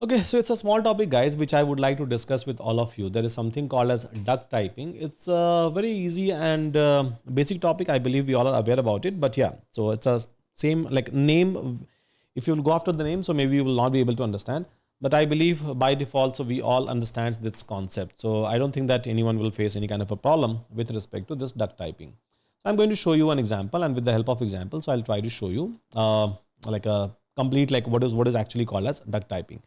Okay, so it's a small topic, guys, which I would like to discuss with all of you. There is something called as duck typing. It's a very easy and basic topic. I believe we all are aware about it. But yeah, so it's a same like name. If you'll go after the name, so maybe you will not be able to understand. But I believe by default, so we all understand this concept. So I don't think that anyone will face any kind of a problem with respect to this duck typing. So I'm going to show you an example, and with the help of example, so I'll try to show you like a complete like what is actually called as duck typing.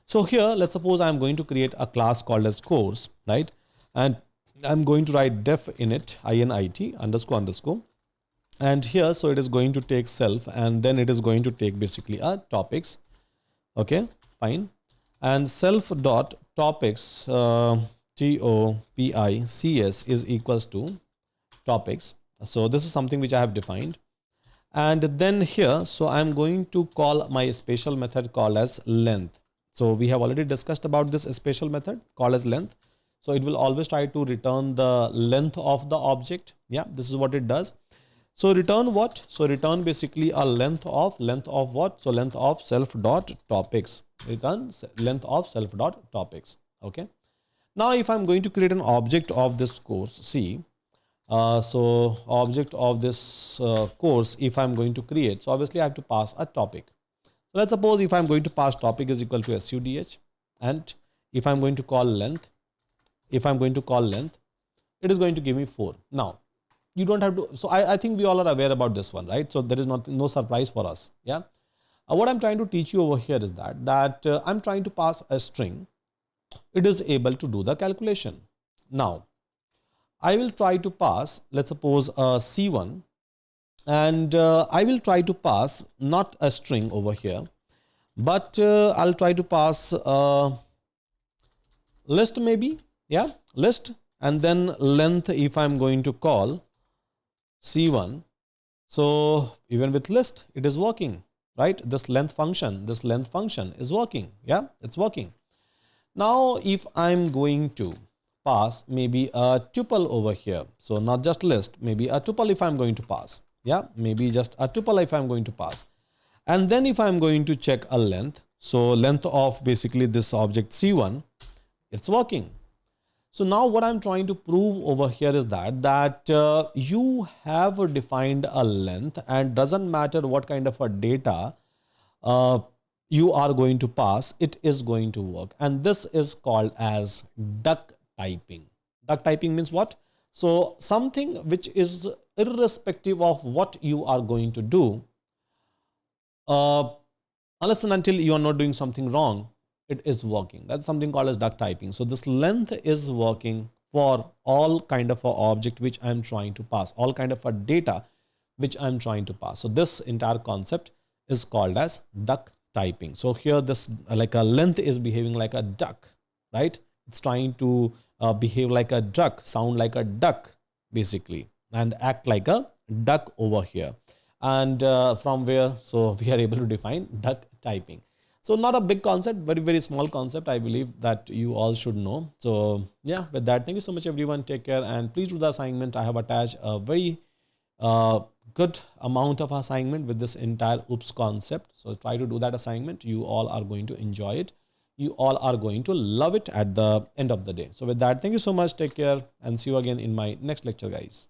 So here, let's suppose I'm going to create a class called as course, right? And I'm going to write def init, init underscore underscore. And here, so it is going to take self, and then it is going to take basically a topics. Okay, fine. And self dot topics, topics is equals to topics. So this is something which I have defined. And then here, so I'm going to call my special method called as length. So we have already discussed about this special method called as length. So it will always try to return the length of the object. Yeah, this is what it does. So return what? So return basically a length of what? So length of self dot topics. Return length of self dot topics. Okay. Now if I'm going to create an object of this course, see, so object of this course, if I'm going to create, so obviously I have to pass a topic. So let's suppose if I'm going to pass topic is equal to SUDH, and if I'm going to call length, it is going to give me 4. Now, you don't have to, so I think we all are aware about this one, right? So there is no surprise for us. Yeah. What I'm trying to teach you over here is that I'm trying to pass a string. It is able to do the calculation. Now, I will try to pass, let's suppose C1, and I will try to pass not a string over here, but I'll try to pass list maybe, yeah, list, and then length if I'm going to call C1. So even with list, it is working, right? This length function is working. Yeah, it's working. Now, if I'm going to pass maybe a tuple over here, so not just list, maybe a tuple if I'm going to pass. Yeah, maybe just a tuple if I'm going to pass. And then if I'm going to check a length, so length of basically this object C1, it's working. So now what I'm trying to prove over here is that you have defined a length, and doesn't matter what kind of a data you are going to pass, it is going to work. And this is called as duck typing. Duck typing means what? So something which is irrespective of what you are going to do, unless and until you are not doing something wrong, it is working. That's something called as duck typing. So this length is working for all kind of a object which I'm trying to pass, all kind of a data which I'm trying to pass. So this entire concept is called as duck typing. So here this like a length is behaving like a duck, right? It's trying to behave like a duck, sound like a duck basically, and act like a duck over here. And from where, so we are able to define duck typing. So not a big concept, very small concept. I believe that you all should know. So yeah, with that, thank you so much everyone. Take care, and please do the assignment. I have attached a very good amount of assignment with this entire OOPS concept. So try to do that assignment. You all are going to enjoy it. You all are going to love it at the end of the day. So with that, thank you so much. Take care, and see you again in my next lecture, guys.